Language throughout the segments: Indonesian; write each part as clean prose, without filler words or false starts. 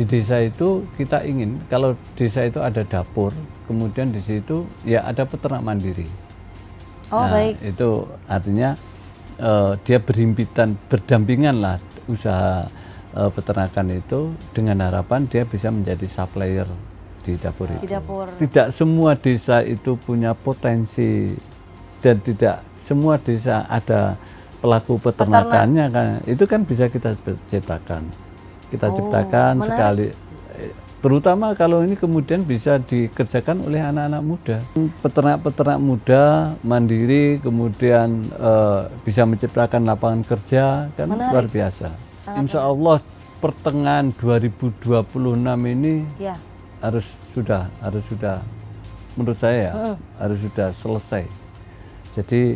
di desa itu kita ingin kalau desa itu ada dapur, kemudian di situ ya ada peternak mandiri. Oh, Nah, baik. itu artinya dia berdampingan lah usaha peternakan itu dengan harapan dia bisa menjadi supplier di dapur Di itu. dapur. Tidak semua desa itu punya potensi dan tidak semua desa ada pelaku peternakannya kan. Itu kan bisa kita ciptakan. Kita ciptakan menarik. sekali. Terutama kalau ini kemudian bisa dikerjakan oleh anak-anak muda. Peternak-peternak muda, mandiri, kemudian bisa menciptakan lapangan kerja, kan luar biasa. Insya Allah pertengahan 2026 ini Ya. harus sudah menurut saya ya, harus sudah selesai. Jadi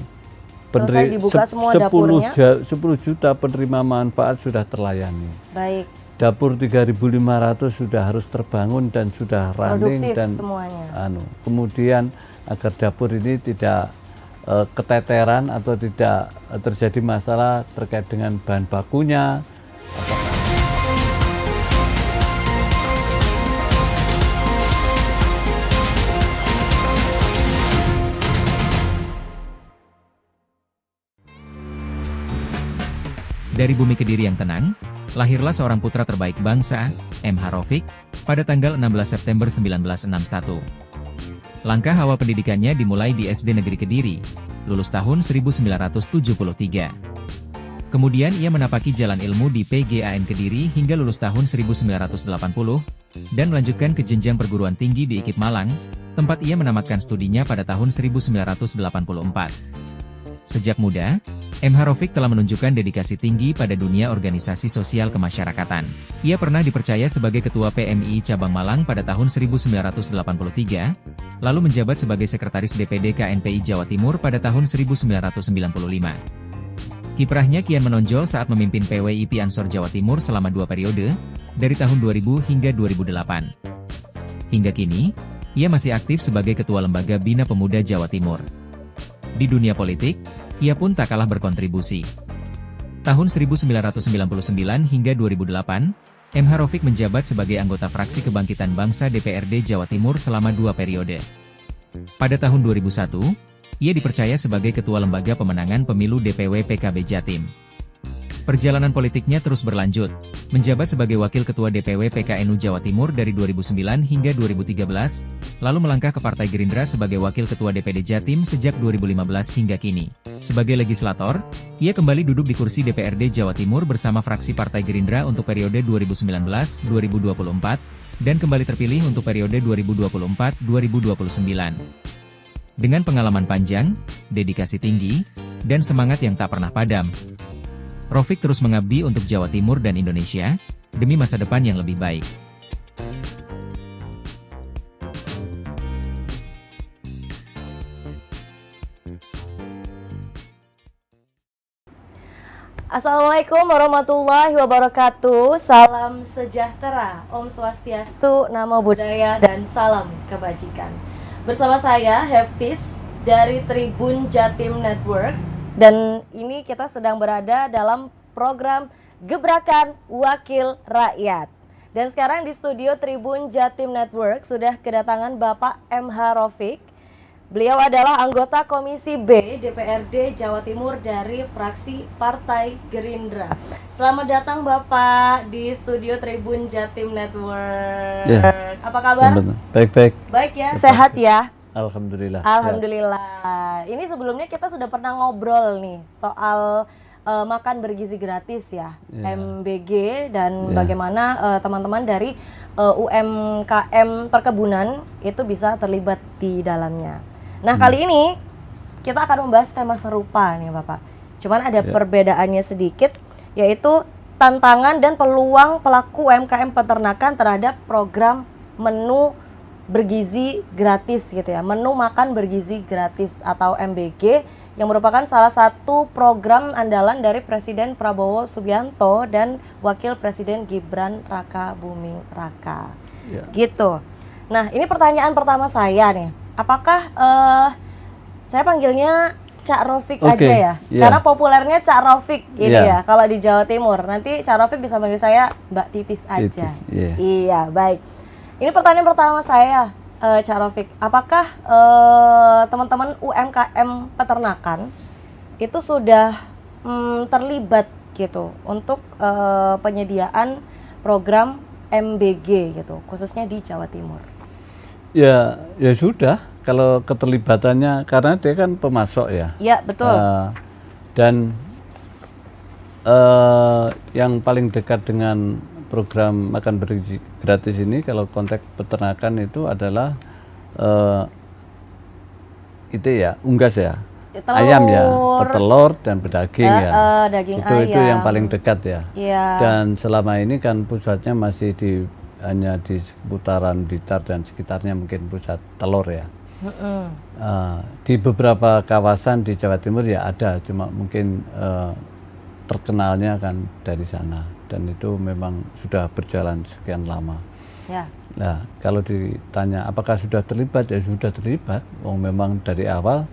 Selesai dibuka semua dapurnya. 10 juta penerima manfaat sudah terlayani. Baik. Dapur 3.500 sudah harus terbangun dan sudah running Produktif dan semuanya. Kemudian agar dapur ini tidak keteteran atau tidak terjadi masalah terkait dengan bahan bakunya. Dari bumi Kediri yang tenang, lahirlah seorang putra terbaik bangsa, M.H. Raufik, pada tanggal 16 September 1961. Langkah awal pendidikannya dimulai di SD Negeri Kediri, lulus tahun 1973. Kemudian ia menapaki jalan ilmu di PGAN Kediri hingga lulus tahun 1980, dan melanjutkan ke jenjang perguruan tinggi di IKIP Malang, tempat ia menamatkan studinya pada tahun 1984. Sejak muda, M.H. Raufik telah menunjukkan dedikasi tinggi pada dunia organisasi sosial kemasyarakatan. Ia pernah dipercaya sebagai Ketua PMI Cabang Malang pada tahun 1983, lalu menjabat sebagai Sekretaris DPD KNPI Jawa Timur pada tahun 1995. Kiprahnya kian menonjol saat memimpin PWIP Ansor Jawa Timur selama 2 periode, dari tahun 2000 hingga 2008. Hingga kini, ia masih aktif sebagai Ketua Lembaga Bina Pemuda Jawa Timur. Di dunia politik, ia pun tak kalah berkontribusi. Tahun 1999 hingga 2008, M.H. Raufik menjabat sebagai anggota fraksi Kebangkitan Bangsa DPRD Jawa Timur selama 2 periode. Pada tahun 2001, ia dipercaya sebagai Ketua Lembaga Pemenangan Pemilu DPW PKB Jatim. Perjalanan politiknya terus berlanjut, menjabat sebagai Wakil Ketua DPW PKNU Jawa Timur dari 2009 hingga 2013, lalu melangkah ke Partai Gerindra sebagai Wakil Ketua DPD Jatim sejak 2015 hingga kini. Sebagai legislator, ia kembali duduk di kursi DPRD Jawa Timur bersama fraksi Partai Gerindra untuk periode 2019-2024, dan kembali terpilih untuk periode 2024-2029. Dengan pengalaman panjang, dedikasi tinggi, dan semangat yang tak pernah padam, Raufik terus mengabdi untuk Jawa Timur dan Indonesia, demi masa depan yang lebih baik. Assalamualaikum warahmatullahi wabarakatuh. Salam sejahtera, Om Swastiastu, Namo Buddhaya, dan salam kebajikan. Bersama saya, Heftis, dari Tribun Jatim Network. Dan ini kita sedang berada dalam program Gebrakan Wakil Rakyat. Dan sekarang di studio Tribun Jatim Network sudah kedatangan Bapak M.H. Raufik. Beliau adalah anggota Komisi B DPRD Jawa Timur dari fraksi Partai Gerindra. Selamat datang Bapak di studio Tribun Jatim Network. Ya, apa kabar? Baik-baik. Baik ya, sehat ya? Alhamdulillah. Alhamdulillah. Ini sebelumnya kita sudah pernah ngobrol nih soal makan bergizi gratis ya, MBG, dan bagaimana teman-teman dari UMKM perkebunan itu bisa terlibat di dalamnya. Nah, kali ini kita akan membahas tema serupa nih Bapak. Cuman ada perbedaannya sedikit, yaitu tantangan dan peluang pelaku UMKM peternakan terhadap program menu bergizi gratis gitu ya, menu makan bergizi gratis atau MBG, yang merupakan salah satu program andalan dari Presiden Prabowo Subianto dan Wakil Presiden Gibran Raka Buming Raka. Gitu. Nah, ini pertanyaan pertama saya nih, apakah saya panggilnya Cak Rofik Oke, aja ya, iya. karena populernya Cak Rofik ini Iya. ya kalau di Jawa Timur. Nanti Cak Rofik bisa manggil saya Mbak Titis aja. Titis, iya. Iya, baik. Ini pertanyaan pertama saya, Cak Rofik. Apakah teman-teman UMKM peternakan itu sudah terlibat gitu untuk penyediaan program MBG gitu, khususnya di Jawa Timur? Ya, ya sudah. Kalau keterlibatannya, karena dia kan pemasok ya. Iya, betul. Dan yang paling dekat dengan program makan bergizi gratis ini, kalau konteks peternakan itu adalah itu ya, unggas ya, Telur. ayam ya, petelur dan pedaging ya. Daging Itu ayam. yang paling dekat ya. Iya. Dan selama ini kan pusatnya masih hanya di seputaran Blitar dan sekitarnya, mungkin pusat telur ya. Di beberapa kawasan di Jawa Timur ya ada, cuma mungkin terkenalnya kan dari sana, dan itu memang sudah berjalan sekian lama. Ya. Nah, kalau ditanya apakah sudah terlibat, ya sudah terlibat. Memang dari awal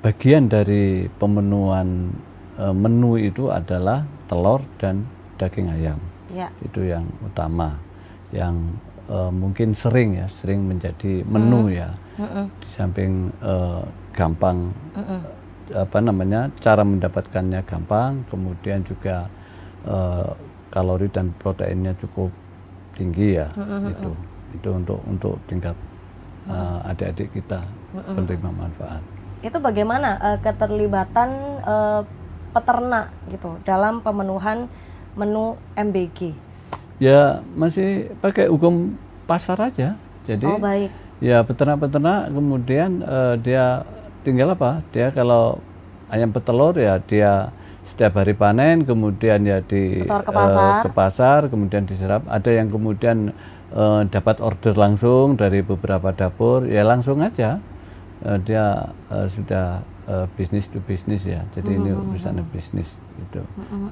bagian dari pemenuhan menu itu adalah telur dan daging ayam. Ya. Itu yang utama, yang mungkin sering menjadi menu ya. Di samping gampang, cara mendapatkannya gampang, kemudian juga kalori dan proteinnya cukup tinggi ya. Itu untuk tingkat adik-adik kita penerima manfaat. Itu bagaimana keterlibatan peternak gitu dalam pemenuhan menu MBG? Ya masih pakai hukum pasar aja. Jadi Oh, baik. ya peternak-peternak kemudian dia tinggal apa? Dia kalau ayam petelur ya dia setiap hari panen, kemudian ya Setor ke pasar. kemudian diserap. Ada yang kemudian dapat order langsung dari beberapa dapur, ya langsung aja dia sudah bisnis to bisnis ya. Jadi ini urusan bisnis gitu.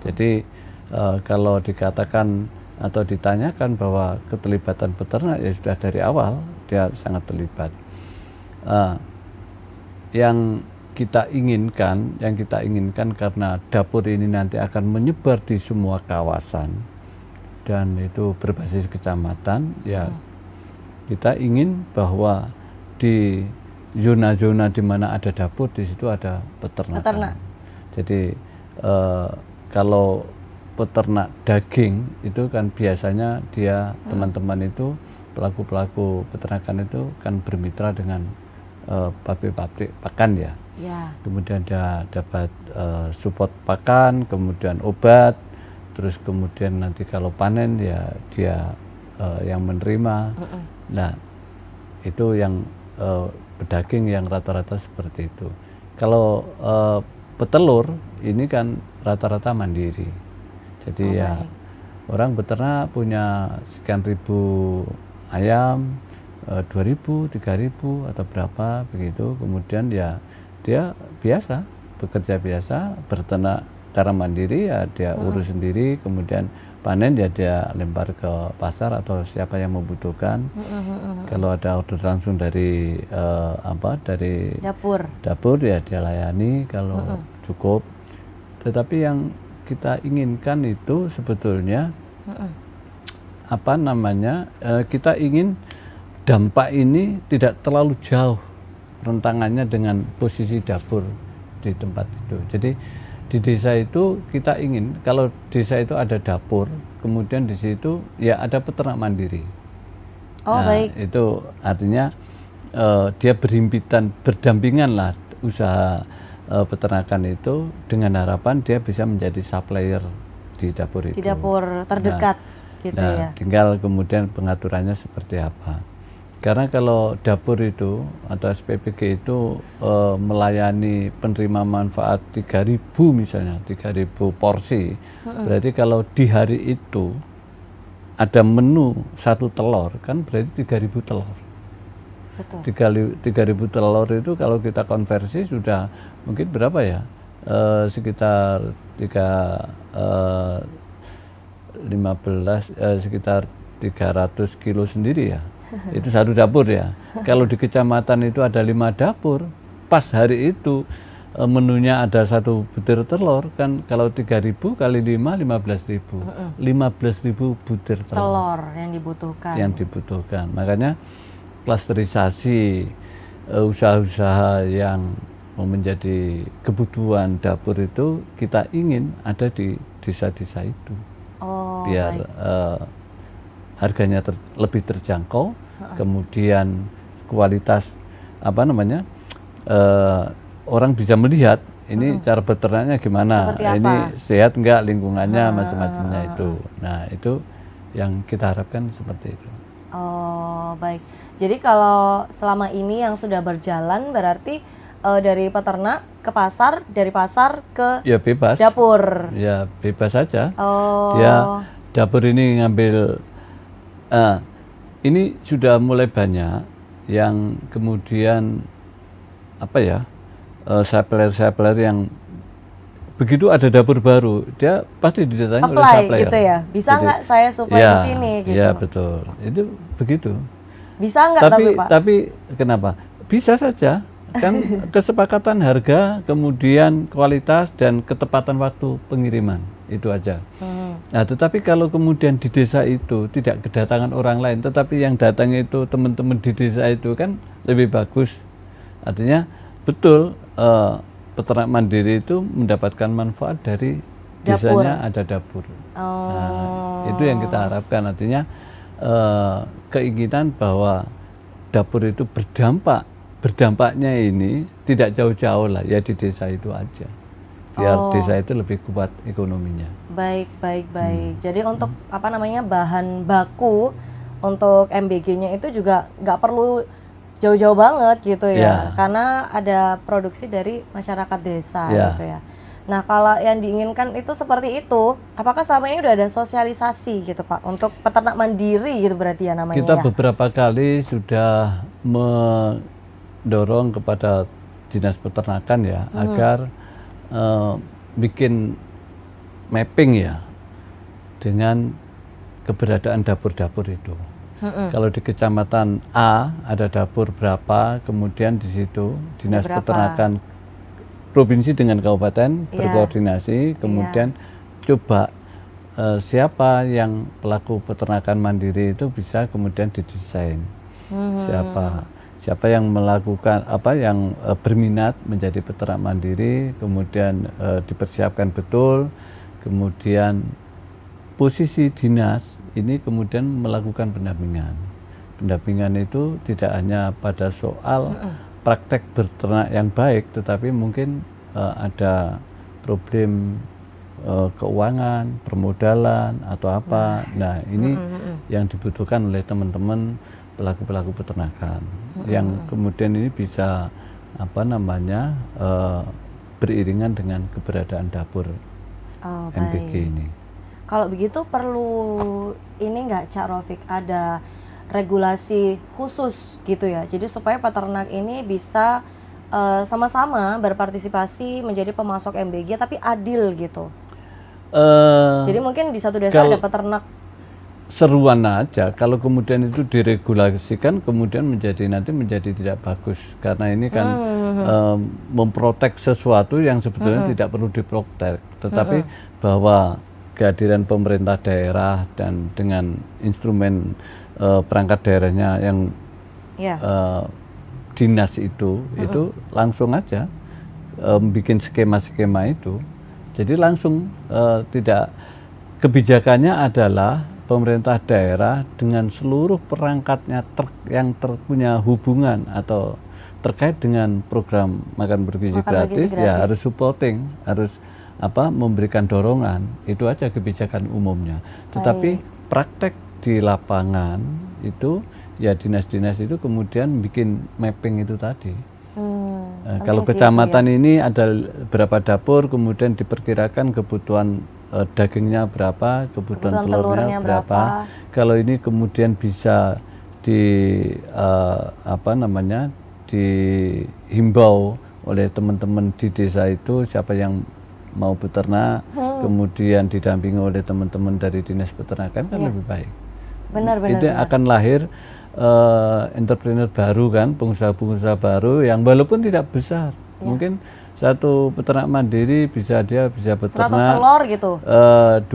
Jadi kalau dikatakan atau ditanyakan bahwa keterlibatan peternak, ya sudah dari awal dia sangat terlibat. Yang kita inginkan karena dapur ini nanti akan menyebar di semua kawasan dan itu berbasis kecamatan, ya kita ingin bahwa di zona-zona di mana ada dapur, di situ ada peternakan. Jadi kalau peternak daging itu kan biasanya dia teman-teman itu pelaku-pelaku peternakan itu kan bermitra dengan pabrik-pabrik pakan ya. Kemudian dia dapat support pakan, kemudian obat, terus kemudian nanti kalau panen ya dia yang menerima. Nah itu yang pedaging yang rata-rata seperti itu. Kalau petelur ini kan rata-rata mandiri. Jadi ya orang beternak punya sekian ribu ayam, 2.000, 3.000 atau berapa begitu. Kemudian ya dia biasa bekerja biasa, berternak cara mandiri ya dia urus sendiri, kemudian panen ya dia lempar ke pasar atau siapa yang membutuhkan. Kalau ada order langsung dari dari dapur ya dia layani kalau cukup. Tetapi yang kita inginkan itu sebetulnya kita ingin dampak ini tidak terlalu jauh rentangannya dengan posisi dapur di tempat itu. Jadi di desa itu kita ingin kalau desa itu ada dapur, kemudian di situ ya ada peternak mandiri. Baik. Itu artinya dia berdampingan lah usaha peternakan itu dengan harapan dia bisa menjadi supplier di dapur itu. Di dapur terdekat gitu ya. Tinggal kemudian pengaturannya seperti apa. Karena kalau dapur itu atau SPBG itu melayani penerima manfaat 3.000 misalnya, 3.000 porsi. Berarti kalau di hari itu ada menu 1 telur, kan berarti 3.000 telur. Betul. 3.000 telur itu kalau kita konversi sudah mungkin berapa ya? Sekitar 300 kilo sendiri ya. Itu 1 dapur ya. Kalau di kecamatan itu ada 5 dapur, pas hari itu menunya ada 1 butir telur, kan kalau 3.000 kali 5, 15.000. 15.000 butir telur yang dibutuhkan. Yang dibutuhkan. Makanya klasterisasi usaha-usaha yang menjadi kebutuhan dapur itu kita ingin ada di desa-desa itu. Biar harganya lebih terjangkau, kemudian kualitas orang bisa melihat ini cara beternaknya gimana, ini sehat enggak lingkungannya, macam-macamnya itu. Nah, itu yang kita harapkan seperti itu. Oh, baik. Jadi kalau selama ini yang sudah berjalan berarti dari peternak ke pasar, dari pasar ke ya bebas dapur. Ya bebas saja. Dia dapur ini ngambil ini sudah mulai banyak yang kemudian supplier yang begitu ada dapur baru, dia pasti didatangi oleh supplier. Gitu ya? Bisa nggak saya supply di sini? Gitu. Ya betul, itu begitu. Bisa nggak Pak? Tapi kenapa? Bisa saja, kan kesepakatan harga, kemudian kualitas dan ketepatan waktu pengiriman, itu aja. Nah, tetapi kalau kemudian di desa itu tidak kedatangan orang lain, tetapi yang datang itu teman-teman di desa itu kan lebih bagus. Artinya betul peternak mandiri itu mendapatkan manfaat dari desanya ada dapur. Nah, itu yang kita harapkan, artinya keinginan bahwa dapur itu berdampaknya ini tidak jauh-jauh lah, ya di desa itu aja, biar desa itu lebih kuat ekonominya. Baik. Jadi untuk bahan baku untuk MBG-nya itu juga nggak perlu jauh-jauh banget gitu ya, karena ada produksi dari masyarakat desa gitu ya. Nah, kalau yang diinginkan itu seperti itu, apakah selama ini udah ada sosialisasi gitu Pak untuk peternak mandiri gitu berarti ya namanya? Kita beberapa kali sudah mendorong kepada dinas peternakan ya agar bikin mapping ya dengan keberadaan dapur-dapur itu. Kalau di kecamatan A ada dapur berapa, kemudian di situ dinas peternakan provinsi dengan kabupaten berkoordinasi, kemudian coba siapa yang pelaku peternakan mandiri itu bisa kemudian didesain. Siapa yang melakukan yang berminat menjadi peternak mandiri, kemudian dipersiapkan betul, kemudian posisi dinas ini kemudian melakukan pendampingan. Pendampingan itu tidak hanya pada soal praktek beternak yang baik, tetapi mungkin ada problem keuangan, permodalan atau apa. Nah, ini yang dibutuhkan oleh teman-teman pelaku-pelaku peternakan yang kemudian ini bisa beriringan dengan keberadaan dapur MBG ini. Kalau begitu perlu ini nggak Cak Rofik, ada regulasi khusus gitu ya, jadi supaya peternak ini bisa sama-sama berpartisipasi menjadi pemasok MBG tapi adil gitu. Jadi mungkin di satu desa ada peternak seruan aja, kalau kemudian itu diregulasikan kemudian nanti menjadi tidak bagus, karena ini kan memprotek sesuatu yang sebetulnya tidak perlu diprotek, tetapi bahwa kehadiran pemerintah daerah dan dengan instrumen perangkat daerahnya yang dinas itu langsung aja bikin skema-skema itu, jadi langsung tidak, kebijakannya adalah pemerintah daerah dengan seluruh perangkatnya yang punya hubungan atau terkait dengan program makan bergizi gratis ya harus supporting, harus memberikan dorongan, itu aja kebijakan umumnya. Tetapi praktek di lapangan itu ya dinas-dinas itu kemudian bikin mapping itu tadi. Kalau kecamatan ini ada berapa dapur, kemudian diperkirakan kebutuhan dagingnya berapa, kebutuhan telurnya berapa. Kalau ini kemudian bisa dihimbau oleh teman-teman di desa itu siapa yang mau beternak, kemudian didampingi oleh teman-teman dari dinas peternakan kan lebih baik. Benar. akan lahir entrepreneur baru kan, pengusaha-pengusaha baru yang walaupun tidak besar, mungkin satu peternak mandiri bisa 100 beternak telur gitu. 2000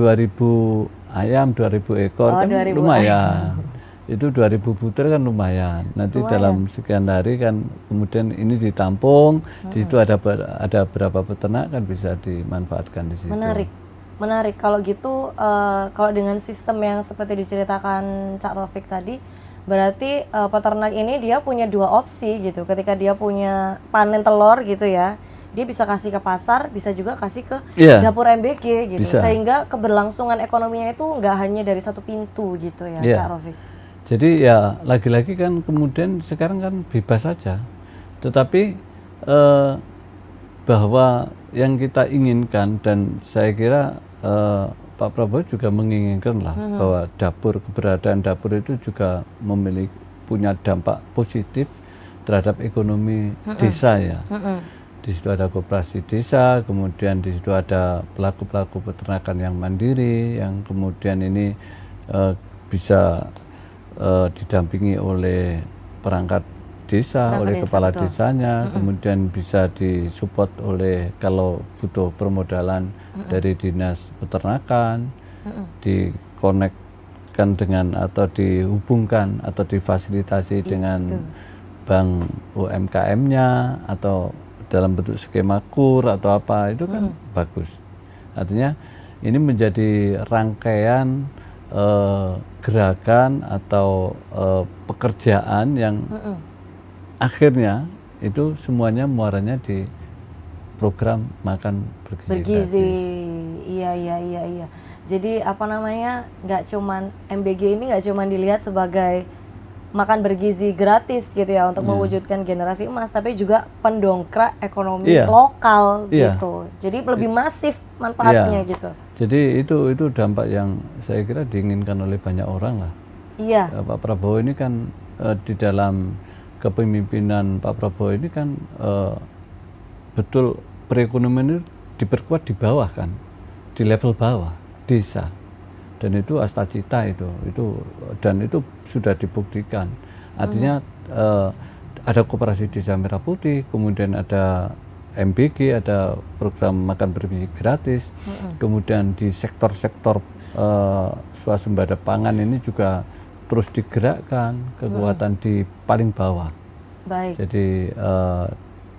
ayam, 2000 ekor kan 2000 lumayan. Itu 2000 butir kan lumayan. Nanti dalam sekian hari kan kemudian ini ditampung, di situ ada berapa peternak kan bisa dimanfaatkan di situ. Menarik. Kalau gitu, kalau dengan sistem yang seperti diceritakan Cak Rofik tadi, berarti peternak ini dia punya dua opsi gitu. Ketika dia punya panen telur gitu ya, dia bisa kasih ke pasar, bisa juga kasih ke dapur MBG gitu. Sehingga keberlangsungan ekonominya itu nggak hanya dari satu pintu gitu ya, Cak Rofik. Jadi ya lagi-lagi kan kemudian sekarang kan bebas saja, tetapi bahwa yang kita inginkan dan saya kira Pak Prabowo juga menginginkan lah bahwa keberadaan dapur itu juga punya dampak positif terhadap ekonomi desa ya. Di situ ada koperasi desa, kemudian di situ ada pelaku-pelaku peternakan yang mandiri, yang kemudian ini bisa didampingi oleh perangkat desa, oleh kepala desanya, kemudian bisa disupport oleh kalau butuh permodalan dari dinas peternakan, dikonekkan dengan atau dihubungkan atau difasilitasi dengan bank UMKM-nya atau dalam bentuk skema kur atau apa, itu kan bagus. Artinya ini menjadi rangkaian gerakan atau pekerjaan yang akhirnya itu semuanya muaranya di program makan bergizi. Iya. Jadi apa namanya, nggak cuman MBG ini nggak cuman dilihat sebagai makan bergizi gratis gitu ya untuk mewujudkan generasi emas, tapi juga pendongkrak ekonomi lokal gitu. Jadi lebih masif manfaatnya gitu. Jadi itu dampak yang saya kira diinginkan oleh banyak orang lah. Iya. Pak Prabowo ini kan di dalam kepemimpinan Pak Prabowo ini kan betul perekonomian itu diperkuat di bawah kan, di level bawah desa. Dan itu astacita itu dan itu sudah dibuktikan. Artinya ada koperasi desa Merah Putih, kemudian ada MBG, ada program makan bergizi gratis, kemudian di sektor-sektor swasembada pangan ini juga terus digerakkan kekuatan di paling bawah. Baik. Jadi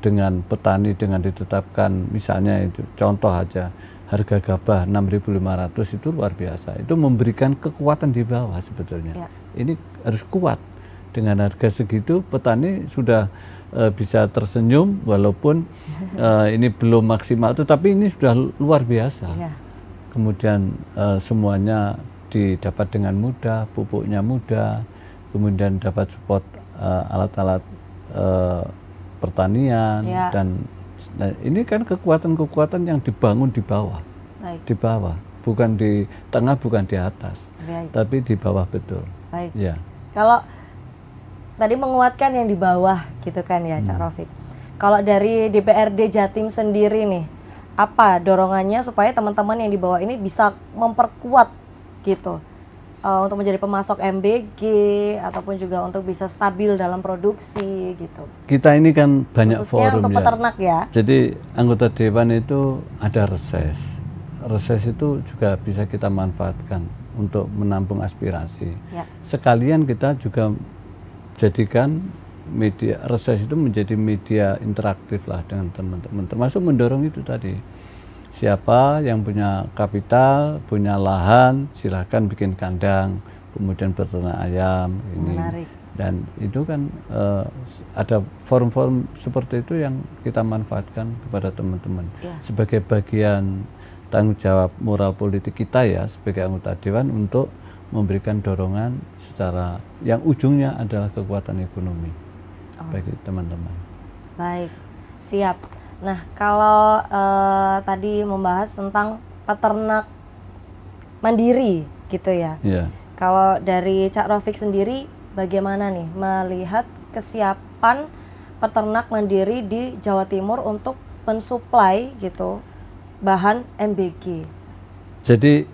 dengan petani dengan ditetapkan misalnya itu contoh aja harga gabah 6.500 itu luar biasa. Itu memberikan kekuatan di bawah sebetulnya. Ini harus kuat. Dengan harga segitu petani sudah bisa tersenyum walaupun ini belum maksimal, tetapi ini sudah luar biasa. Kemudian semuanya didapat dengan mudah, pupuknya mudah, kemudian dapat support alat-alat pertanian dan ini kan kekuatan-kekuatan yang dibangun di bawah. Di bawah, bukan di tengah, bukan di atas. Tapi di bawah betul. Ya. Kalau tadi menguatkan yang di bawah gitu kan ya, Cak Rofik. Kalau dari DPRD Jatim sendiri nih, apa dorongannya supaya teman-teman yang di bawah ini bisa memperkuat gitu untuk menjadi pemasok MBG ataupun juga untuk bisa stabil dalam produksi gitu. Kita ini kan banyak khususnya forum untuk peternak ya. Jadi anggota dewan itu ada reses. Reses itu juga bisa kita manfaatkan untuk menampung aspirasi. Sekalian kita juga jadikan media reses itu menjadi media interaktif lah dengan teman-teman, termasuk mendorong itu tadi. Siapa yang punya kapital, punya lahan, silahkan bikin kandang, kemudian beternak ayam ini. Menarik. Dan itu kan ada forum-forum seperti itu yang kita manfaatkan kepada teman-teman sebagai bagian tanggung jawab moral politik kita ya sebagai anggota dewan untuk memberikan dorongan secara yang ujungnya adalah kekuatan ekonomi bagi teman-teman. Baik, siap. Nah, kalau tadi membahas tentang peternak mandiri gitu ya. Kalau dari Cak Rofik sendiri bagaimana nih melihat kesiapan peternak mandiri di Jawa Timur untuk mensuplai gitu bahan MBG? Jadi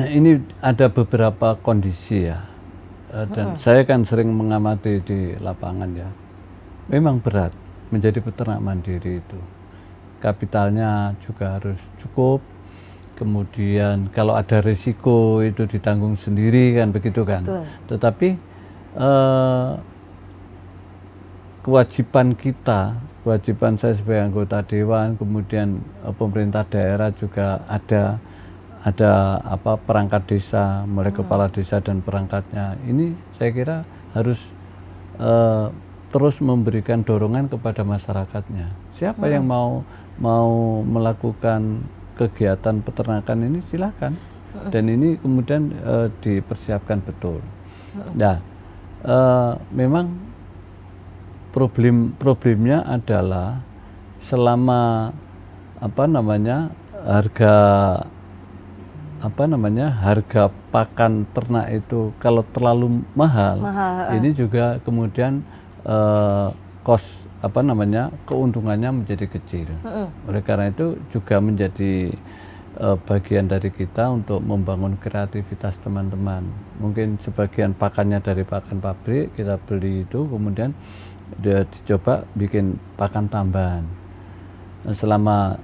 ini ada beberapa kondisi ya. Dan saya kan sering mengamati di lapangan ya. Memang berat menjadi peternak mandiri itu. Kapitalnya juga harus cukup. Kemudian kalau ada risiko itu ditanggung sendiri kan begitu kan. Betul. Tetapi kewajiban kita, kewajiban saya sebagai anggota dewan, kemudian pemerintah daerah juga ada perangkat desa, mulai kepala desa dan perangkatnya. Ini saya kira harus terus memberikan dorongan kepada masyarakatnya. Siapa yang mau melakukan kegiatan peternakan ini silakan. Dan ini kemudian dipersiapkan betul. Nah, memang problemnya adalah selama harga pakan ternak itu kalau terlalu mahal, ini juga kemudian keuntungannya menjadi kecil. Oleh karena itu juga menjadi bagian dari kita untuk membangun kreativitas teman-teman. Mungkin sebagian pakannya dari pakan pabrik kita beli itu, kemudian dia dicoba bikin pakan tambahan. Selama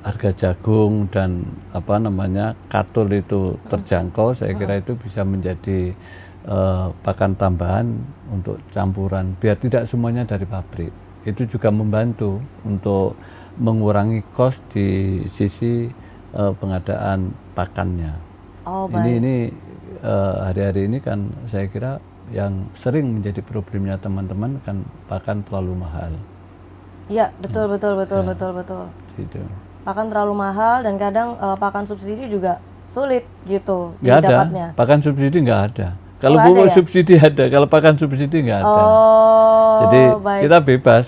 harga jagung dan katul itu terjangkau, saya kira itu bisa menjadi pakan tambahan untuk campuran, biar tidak semuanya dari pabrik. Itu juga membantu untuk mengurangi kos di sisi pengadaan pakannya. Ini hari-hari ini kan saya kira yang sering menjadi problemnya teman-teman kan pakan terlalu mahal. Iya, betul. Gitu. Pakan terlalu mahal dan kadang pakan subsidi juga sulit gitu Nggak ada. didapatnya. Pakan subsidi nggak ada. Kalau Nggak pupuk ada ya? subsidi ada, kalau pakan subsidi nggak ada. Jadi kita bebas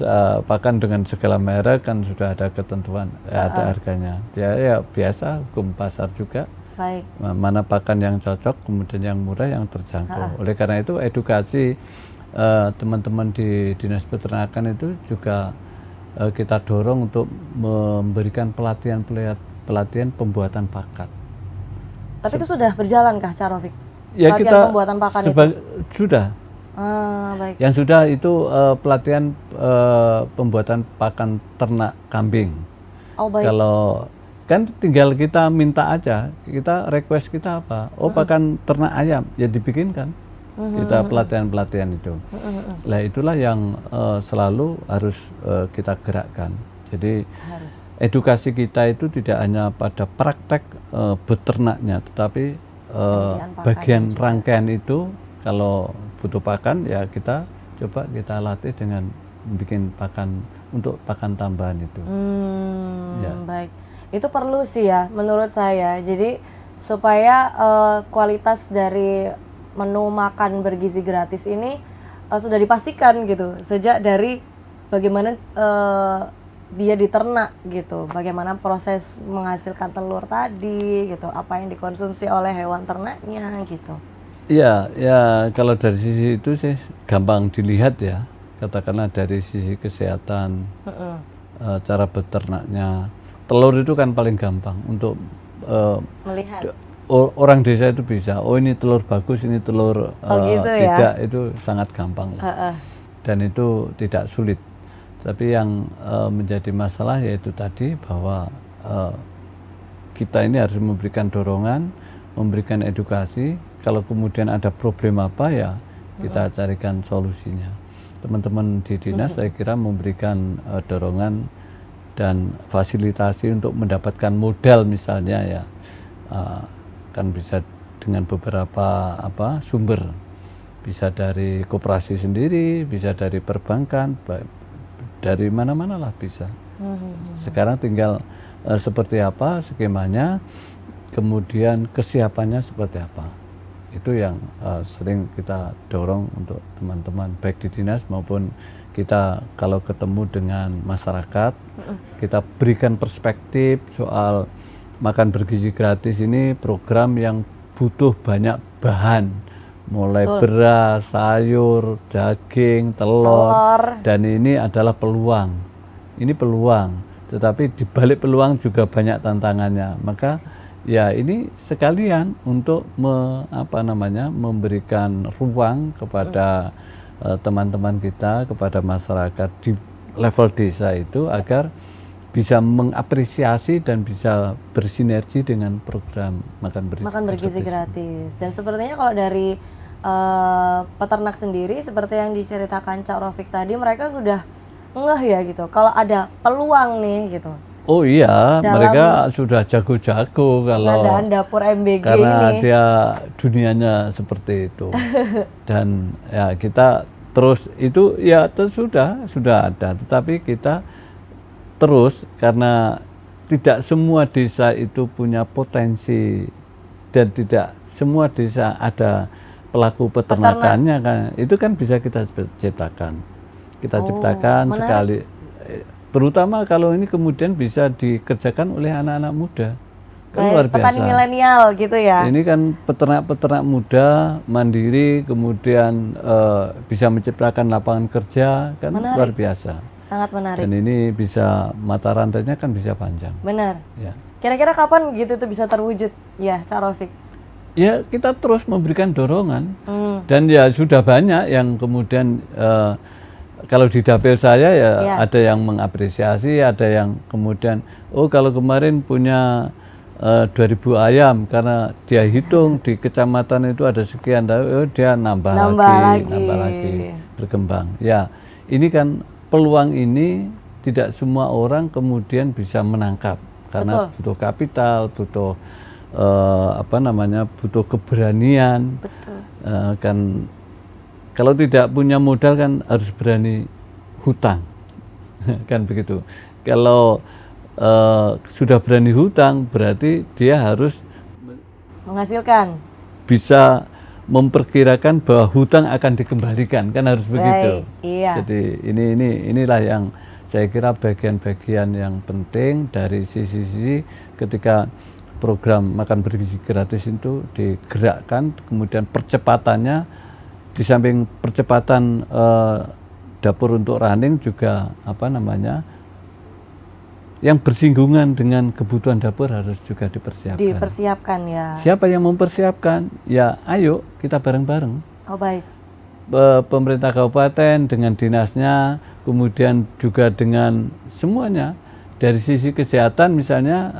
pakan dengan segala merek kan sudah ada ketentuan, ada harganya. Ya biasa hukum pasar juga. Baik. Mana pakan yang cocok, kemudian yang murah, yang terjangkau. Oleh karena itu edukasi teman-teman di Dinas Peternakan itu juga kita dorong untuk memberikan pelatihan pembuatan pakan. Tapi itu sudah berjalankah, Cak Rafiq? Ya, pelatihan pembuatan pakan itu? Sudah. Baik. Yang sudah itu pelatihan pembuatan pakan ternak kambing. Oh, baik. Kalau kan tinggal kita minta aja, kita request kita apa? Oh, pakan ternak ayam, ya dibikinkan. Kita pelatihan itu. Nah, itulah yang selalu harus kita gerakkan. Jadi edukasi kita itu tidak hanya pada praktek beternaknya, tetapi bagian rangkaian itu kalau butuh pakan ya kita coba kita latih dengan bikin pakan untuk pakan tambahan itu. Baik, itu perlu sih ya menurut saya. Jadi supaya kualitas dari menu makan bergizi gratis ini sudah dipastikan gitu sejak dari bagaimana dia diternak gitu, bagaimana proses menghasilkan telur tadi gitu, apa yang dikonsumsi oleh hewan ternaknya gitu. Iya, ya kalau dari sisi itu sih gampang dilihat ya, katakanlah dari sisi kesehatan, cara beternaknya. Telur itu kan paling gampang untuk melihat. Orang desa itu bisa, oh ini telur bagus, ini telur gitu tidak, ya? itu sangat gampang lah. Dan itu tidak sulit. Tapi yang menjadi masalah yaitu tadi bahwa kita ini harus memberikan dorongan, memberikan edukasi. Kalau kemudian ada problem apa ya kita carikan solusinya. Teman-teman di dinas saya kira memberikan dorongan dan fasilitasi untuk mendapatkan modal misalnya ya, kan bisa dengan beberapa sumber, bisa dari koperasi sendiri, bisa dari perbankan, dari mana-mana lah bisa. Sekarang tinggal seperti apa skemanya, kemudian kesiapannya seperti apa. Itu yang sering kita dorong untuk teman-teman baik di dinas maupun kita kalau ketemu dengan masyarakat, kita berikan perspektif soal makan bergizi gratis ini program yang butuh banyak bahan, mulai beras, sayur, daging, telur, dan ini adalah peluang. Ini peluang, tetapi di balik peluang juga banyak tantangannya. Maka Ya ini sekalian untuk memberikan ruang kepada teman-teman kita, kepada masyarakat di level desa itu agar bisa mengapresiasi dan bisa bersinergi dengan program makan bergizi gratis. Dan sepertinya kalau dari peternak sendiri seperti yang diceritakan Cak Rofik tadi, mereka sudah ngeh ya gitu kalau ada peluang nih gitu. Oh iya, mereka sudah jago-jago kalau pengadaan dapur MBG karena ini. dia dunianya seperti itu. Dan ya kita terus itu ya sudah ada, tetapi kita terus karena tidak semua desa itu punya potensi dan tidak semua desa ada pelaku peternakannya kan. Itu kan bisa kita ciptakan. Kita ciptakan sekali. Terutama kalau ini kemudian bisa dikerjakan oleh anak-anak muda, kan luar biasa. Petani milenial gitu ya. Ini kan peternak-peternak muda, mandiri, kemudian bisa menciptakan lapangan kerja, kan luar biasa. Sangat menarik. Dan ini bisa mata rantainya kan bisa panjang. Benar. Ya. Kira-kira kapan gitu itu bisa terwujud, ya, Cak Rofik? Ya kita terus memberikan dorongan, dan ya sudah banyak yang kemudian kalau di dapil saya ya ada yang mengapresiasi, ada yang kemudian kalau kemarin punya 2000 ayam karena dia hitung di kecamatan itu ada sekian, dia nambah lagi, berkembang. Ya ini kan peluang ini tidak semua orang kemudian bisa menangkap karena butuh kapital, butuh butuh keberanian. Kan kalau tidak punya modal kan harus berani hutang, kan begitu. Kalau sudah berani hutang berarti dia harus menghasilkan, bisa memperkirakan bahwa hutang akan dikembalikan, kan harus begitu. Iya. Jadi inilah yang saya kira bagian-bagian yang penting dari sisi ketika program makan bergizi gratis itu digerakkan, kemudian percepatannya di samping percepatan dapur untuk running juga yang bersinggungan dengan kebutuhan dapur harus juga dipersiapkan ya. Siapa yang mempersiapkan? Ya ayo kita bareng-bareng. Oh baik. Pemerintah kabupaten dengan dinasnya, kemudian juga dengan semuanya. Dari sisi kesehatan misalnya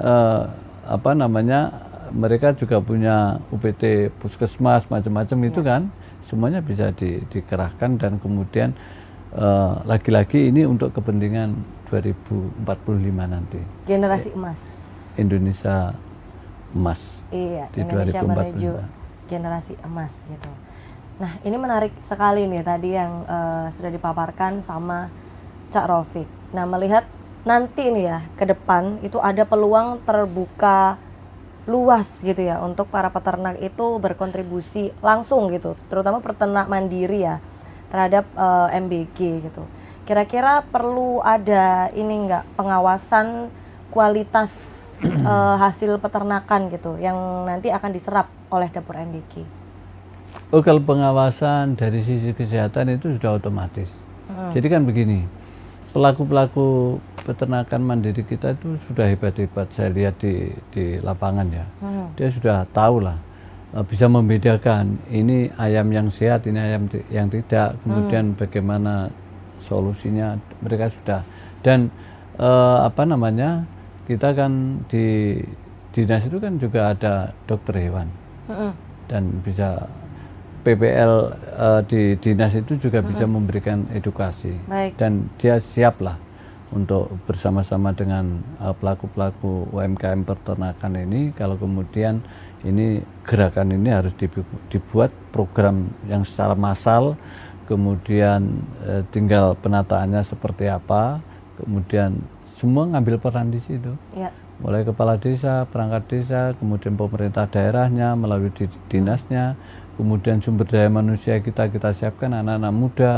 mereka juga punya UPT puskesmas macam-macam itu kan semuanya bisa dikerahkan dan kemudian lagi-lagi ini untuk kepentingan 2045 nanti. Generasi emas. Indonesia emas. Iya, di Indonesia 2045. menuju generasi emas gitu. Nah, ini menarik sekali nih tadi yang sudah dipaparkan sama Cak Rofik. Nah, melihat nanti nih ya ke depan itu ada peluang terbuka luas gitu ya untuk para peternak itu berkontribusi langsung gitu, terutama peternak mandiri ya terhadap MBG gitu. Kira-kira perlu ada ini enggak pengawasan kualitas hasil peternakan gitu yang nanti akan diserap oleh dapur MBG? Oh, kalau pengawasan dari sisi kesehatan itu sudah otomatis. Jadi kan begini, pelaku-pelaku peternakan mandiri kita itu sudah hebat-hebat, saya lihat di lapangan ya. Dia sudah tahu lah, bisa membedakan ini ayam yang sehat, ini ayam yang tidak, kemudian bagaimana solusinya mereka sudah. Dan kita kan di dinas itu kan juga ada dokter hewan, dan bisa PPL di dinas itu juga bisa memberikan edukasi. Dan dia siap lah untuk bersama-sama dengan pelaku-pelaku UMKM peternakan ini, kalau kemudian ini gerakan ini harus dibuat program yang secara massal, kemudian tinggal penataannya seperti apa, kemudian semua ngambil peran di situ. Mulai kepala desa, perangkat desa, kemudian pemerintah daerahnya melalui dinasnya, kemudian sumber daya manusia kita siapkan anak-anak muda.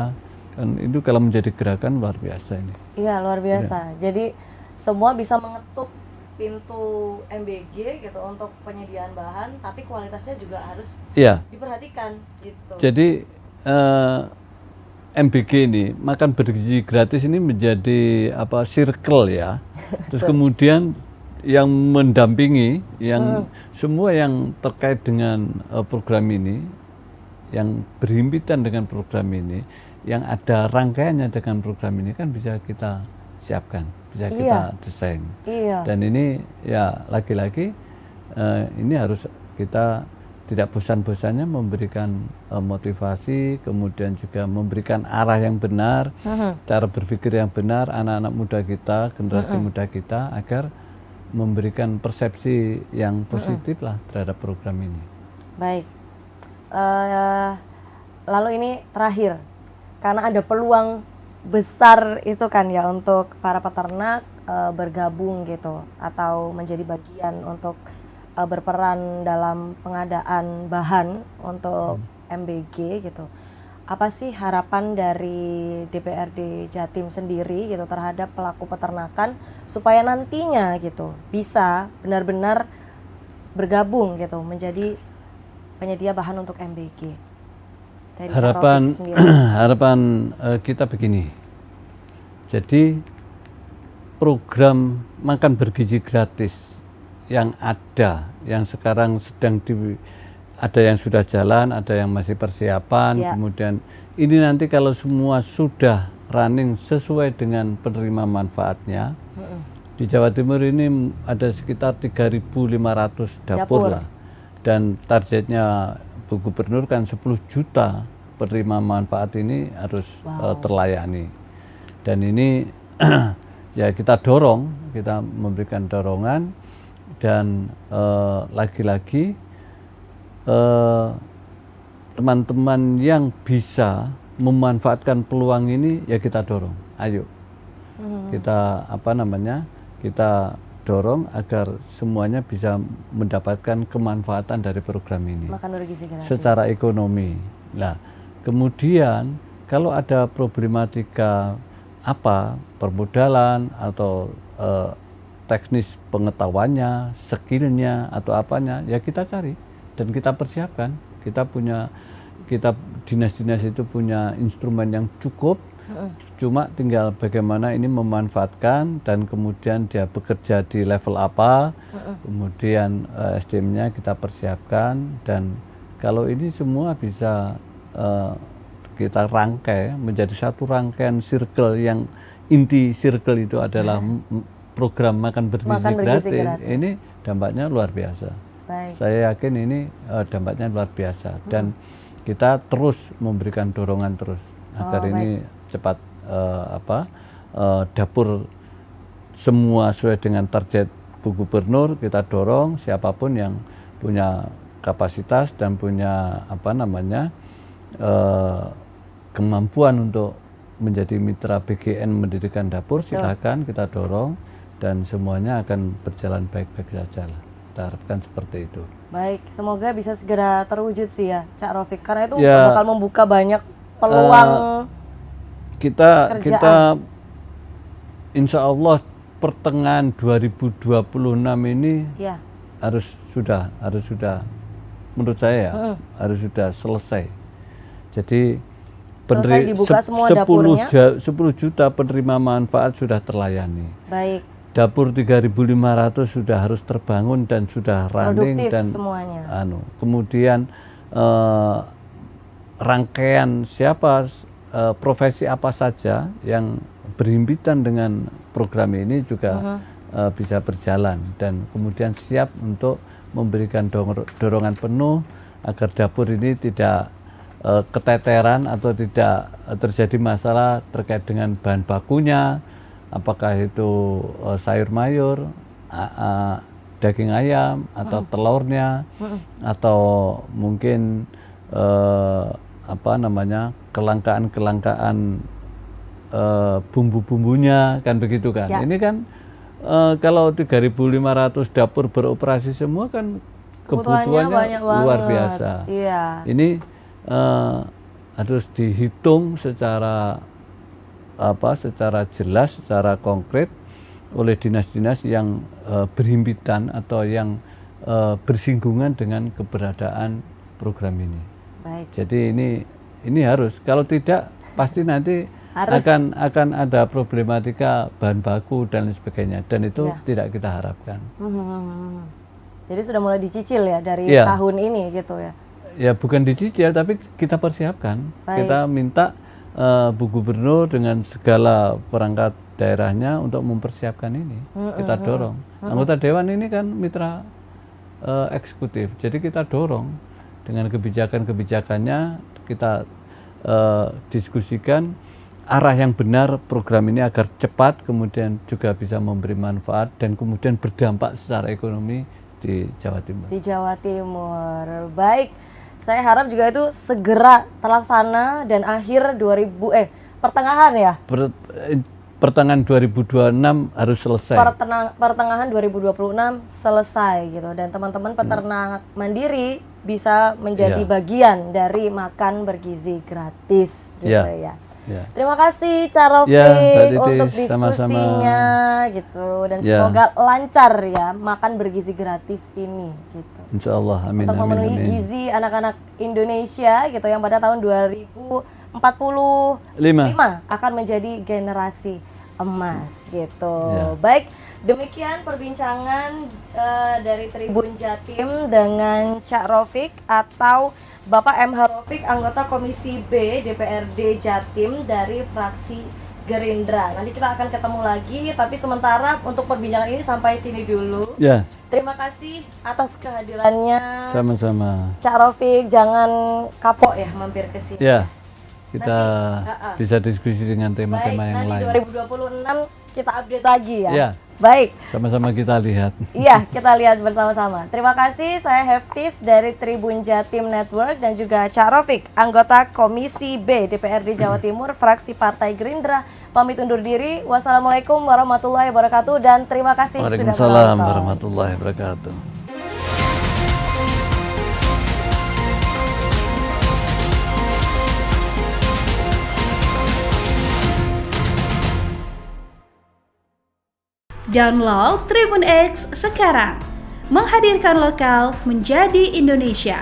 Dan itu kalau menjadi gerakan luar biasa ini. Iya, luar biasa. Jadi semua bisa mengetuk pintu MBG gitu untuk penyediaan bahan, tapi kualitasnya juga harus diperhatikan gitu. Jadi MBG ini makan bergizi gratis ini menjadi circle ya. Terus kemudian yang mendampingi, yang semua yang terkait dengan program ini, yang berhimpitan dengan program ini, yang ada rangkaiannya dengan program ini kan bisa kita siapkan, bisa kita desain. Dan ini ya lagi-lagi ini harus kita tidak bosan-bosannya memberikan motivasi, kemudian juga memberikan arah yang benar, cara berpikir yang benar anak-anak muda kita, generasi muda kita, agar memberikan persepsi yang positif lah terhadap program ini. Baik. Lalu ini terakhir, karena ada peluang besar itu kan ya untuk para peternak bergabung gitu atau menjadi bagian untuk berperan dalam pengadaan bahan untuk MBG gitu. Apa sih harapan dari DPRD Jatim sendiri gitu terhadap pelaku peternakan supaya nantinya gitu bisa benar-benar bergabung gitu menjadi penyedia bahan untuk MBG? Dari harapan kita begini. Jadi program makan bergizi gratis yang ada, yang sekarang sedang ada yang sudah jalan, ada yang masih persiapan, kemudian ini nanti kalau semua sudah running sesuai dengan penerima manfaatnya, di Jawa Timur ini ada sekitar 3.500 dapur lah, dan targetnya Bu Gubernur kan 10 juta penerima manfaat ini harus terlayani, dan ini ya kita dorong, kita memberikan dorongan, dan lagi-lagi teman-teman yang bisa memanfaatkan peluang ini ya kita dorong, ayo kita kita dorong agar semuanya bisa mendapatkan kemanfaatan dari program ini secara ekonomi. Nah, kemudian kalau ada problematika permodalan atau teknis pengetahuannya, skillnya atau apanya, ya kita cari dan kita persiapkan. Kita dinas-dinas itu punya instrumen yang cukup, cuma tinggal bagaimana ini memanfaatkan dan kemudian dia bekerja di level apa, kemudian SDM-nya kita persiapkan, dan kalau ini semua bisa kita rangkai menjadi satu rangkaian circle, yang inti circle itu adalah program makan bergizi gratis. Ini dampaknya luar biasa. Baik. Saya yakin ini dampaknya luar biasa, dan kita terus memberikan dorongan terus agar ini cepat dapur semua sesuai dengan target Bu Gubernur. Kita dorong siapapun yang punya kapasitas dan punya kemampuan untuk menjadi mitra BGN mendirikan dapur, silakan kita dorong. Dan semuanya akan berjalan baik-baik saja lah. Kita harapkan seperti itu. Baik, semoga bisa segera terwujud sih ya, Cak Rafiq. Karena itu bakal membuka banyak peluang kita insya Allah pertengahan 2026 ini harus sudah menurut saya harus sudah selesai. Jadi dibuka semua 10 juta penerima manfaat sudah terlayani. Baik. Dapur 3.500 sudah harus terbangun dan sudah running, dan semuanya. Kemudian rangkaian profesi apa saja yang berhimpitan dengan program ini juga bisa berjalan, dan kemudian siap untuk memberikan dorongan penuh agar dapur ini tidak keteteran atau tidak terjadi masalah terkait dengan bahan bakunya, apakah itu sayur mayur, daging ayam atau telurnya, atau mungkin kelangkaan bumbu-bumbunya, kan begitu kan. Ini kan kalau 3.500 dapur beroperasi semua kan kebutuhannya luar biasa. Ini harus dihitung secara jelas, secara konkret oleh dinas-dinas yang berhimpitan atau yang bersinggungan dengan keberadaan program ini. Baik. Jadi ini harus, kalau tidak pasti nanti Harus. akan ada problematika bahan baku dan lain sebagainya, dan itu Ya. tidak kita harapkan. Jadi sudah mulai dicicil ya dari Iya. tahun ini gitu ya. Ya bukan dicicil, tapi kita persiapkan. Baik. Kita minta Bu Gubernur dengan segala perangkat daerahnya untuk mempersiapkan ini. Kita dorong. Anggota Dewan ini kan mitra eksekutif, jadi kita dorong dengan kebijakan-kebijakannya, kita diskusikan arah yang benar program ini agar cepat, kemudian juga bisa memberi manfaat dan kemudian berdampak secara ekonomi di Jawa Timur. Di Jawa Timur. Baik. Saya harap juga itu segera terlaksana dan akhir pertengahan ya. Pertengahan 2026 harus selesai. Pertengahan 2026 selesai gitu, dan teman-teman peternak mandiri bisa menjadi Iya. bagian dari makan bergizi gratis gitu Iya. ya. Ya. Terima kasih Cak Rofik Ya, Mbak Titis, untuk sama-sama. diskusinya gitu, dan Ya. semoga lancar ya makan bergizi gratis ini gitu. Insya Allah, amin, Untuk amin, memenuhi amin. gizi anak-anak Indonesia gitu yang pada tahun 2045 akan menjadi generasi emas gitu. Ya. Baik, demikian perbincangan dari Tribun Jatim dengan Cak Rofik atau Bapak M. Rofik, anggota Komisi B DPRD Jatim dari fraksi Gerindra. Nanti kita akan ketemu lagi, tapi sementara untuk perbincangan ini sampai sini dulu. Ya, Terima kasih atas kehadirannya. sama-sama. Cak Rofik, jangan kapok ya mampir ke sini. Ya, kita Nanti, bisa diskusi dengan Baik, tema-tema yang nanti lain. 2026 kita update lagi ya. Ya. Baik, Sama-sama kita lihat. iya kita lihat bersama-sama. Terima kasih, saya Heftis dari Tribun Jatim Network dan juga Cak Rofik, anggota Komisi B DPRD Jawa Timur, fraksi Partai Gerindra. Pamit undur diri. Wassalamualaikum warahmatullahi wabarakatuh dan terima kasih sudah Waalaikumsalam menonton. warahmatullahi wabarakatuh. Download Tribun X sekarang, menghadirkan lokal menjadi Indonesia.